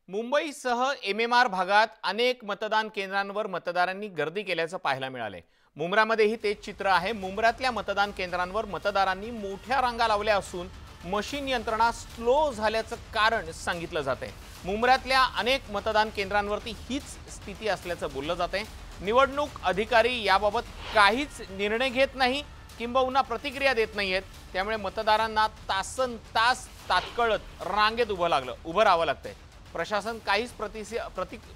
मुंबईसह एमएमआर भागात अनेक मतदान केंद्रांवर मतदारांनी गर्दी केल्याचं पाहायला मिळाले। मुंब्रामध्येही तेच चित्र आहे। मुंब्र्यातल्या मतदान केंद्रांवर मतदारांनी मोठ्या रांगा लावल्या असून मशीन यंत्रणा स्लो झाल्याचं कारण सांगितलं जातंय। मुंब्र्यातल्या अनेक मतदान केंद्रांवरती हीच स्थिती असल्याचं बोललं जातंय। निवडणूक अधिकारी याबाबत काहीच निर्णय घेत नाही किंबहुना प्रतिक्रिया देत नाहीयेत। त्यामुळे मतदारांना तासनतास तात्काळत रांगेत उभं राहावं लागतंय। प्रशासन काहीच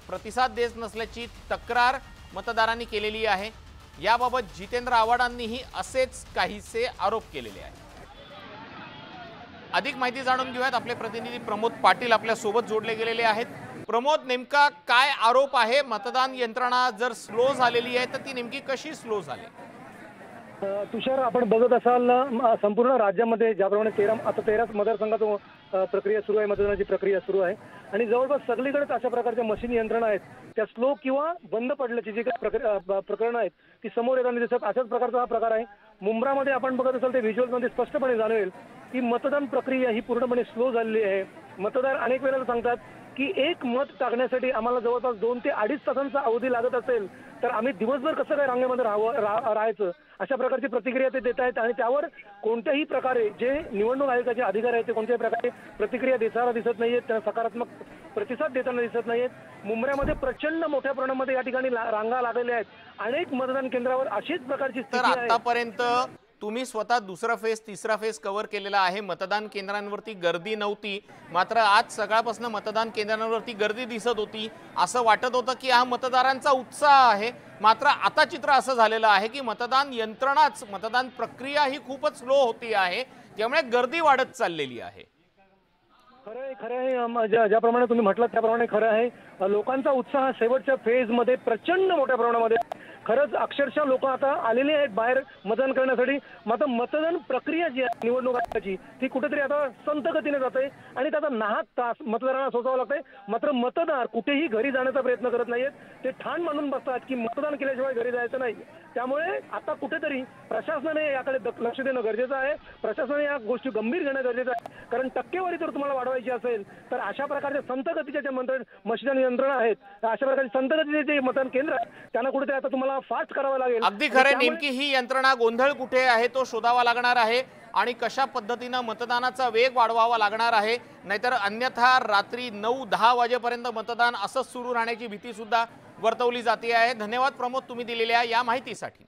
प्रतिसाद देत नसल्याची तक्रार मतदारांनी केलेली आहे। याबाबत जितेंद्र आव्हाडांनीही असेच काहीसे आरोप केलेले आहेत। अधिक माहिती जाणून घेऊयात। आपले प्रतिनिधी प्रमोद पाटील आपल्या सोबत जोडले गेलेले आहेत। प्रमोद, नेमका काय आरोप आहे? मतदान यंत्रणा जर स्लो झालेली आहे तर ती नेमकी कशी स्लो झाली? तुषार, आपण बघत असाल संपूर्ण राज्यामध्ये ज्याप्रमाणे 13 मतदारसंघातून प्रक्रिया सुरू आहे, मतदानाची प्रक्रिया सुरू आहे आणि जवळपास सगळीकडेच अशा प्रकारच्या मशीन यंत्रणा आहेत त्या स्लो किंवा बंद पडल्याची जी काही प्रकरणं आहेत ती समोर येताना दिसत। अशाच प्रकारचा हा प्रकार आहे मुंब्रामध्ये। आपण बघत असाल ते व्हिज्युअल्समध्ये स्पष्टपणे जाणवेल की मतदान प्रक्रिया ही पूर्णपणे स्लो झालेली आहे। मतदार अनेक वेळेला सांगतात की एक मत टाकण्यासाठी आम्हाला जवळपास 2 ते 2.5 तासांचा अवधी लागत असेल तर आम्ही दिवसभर कसं काय रांगेमध्ये राहायचं, अशा प्रकारची प्रतिक्रिया ते देत आहेत आणि त्यावर कोणत्याही प्रकारे जे निवडणूक आयोगाचे अधिकारी आहेत ते कोणत्याही प्रकारे प्रतिक्रिया देताना दिसत नाहीयेत, त्यांना सकारात्मक प्रतिसाद देताना दिसत नाहीयेत। मुंब्र्यामध्ये प्रचंड मोठ्या प्रमाणामध्ये या ठिकाणी रांगा लागलेल्या आहेत। अनेक मतदान केंद्रावर अशीच प्रकारची स्थिती आहे। आतापर्यंत तुम्ही स्वतः दुसरा फेज तिसरा फेज कव्हर केलेला आहे। मतदान केंद्रांवरती गर्दी नव्हती, मात्र आज सकाळपासून मतदान केंद्रांवरती गर्दी दिसत होती। असं वाटत होतं की हा मतदारांचा उत्साह आहे, मात्र आता चित्र असं झालेलं आहे की मतदान यंत्रणाच, मतदान प्रक्रिया ही खूपच स्लो होती आहे, त्यामुळे गर्दी वाढत चाललेली आहे। खरं आहे, ज्याप्रमाणे तुम्ही म्हटलं त्याप्रमाणे खरं आहे। लोकांचा उत्साह शेवटच्या फेजमध्ये प्रचंड मोठ्या प्रमाणामध्ये, खरंच अक्षरशः लोक आता आलेली आहेत बाहेर मतदान करण्यासाठी। मात्र मतदान प्रक्रिया जी आहे निवडणूक आयोगाची ती कुठेतरी आता संत गतीने जाते आणि त्याचा नाहक त्रास मतदारांना सोसावं लागतंय। मात्र मतदार कुठेही घरी जाण्याचा प्रयत्न करत नाहीयेत, ते ठाण मानून बसतात की मतदान केल्याशिवाय घरी जायचं नाही। त्यामुळे आता कुठेतरी प्रशासनाने याकडे लक्ष देणं गरजेचं आहे। प्रशासनाने या गोष्टी गंभीर घेणं गरजेचं आहे, कारण टक्केवारी जर तुम्हाला वाढवायची असेल तर अशा प्रकारच्या संत गतीच्या ज्या मशीन यंत्रणा आहेत, अशा प्रकारचे संत गतीचे जे मतदान केंद्र आहेत त्यांना कुठेतरी आता तुम्हाला फास्ट करावं लागेल। अगदी खरं, नेमकी ही यंत्रणा गोंधळ कुठे आहे तो शोधावा लागणार आहे आणि कशा पद्धतीने मतदानाचा वेग वाढवावा लागणार आहे, नाहीतर अन्यथा रात्री 9-10 वाजेपर्यंत मतदान असंच सुरू राहण्याची भीती सुद्धा वर्तवली जाते आहे। धन्यवाद प्रमोद, तुम्ही दिलेल्या या माहितीसाठी।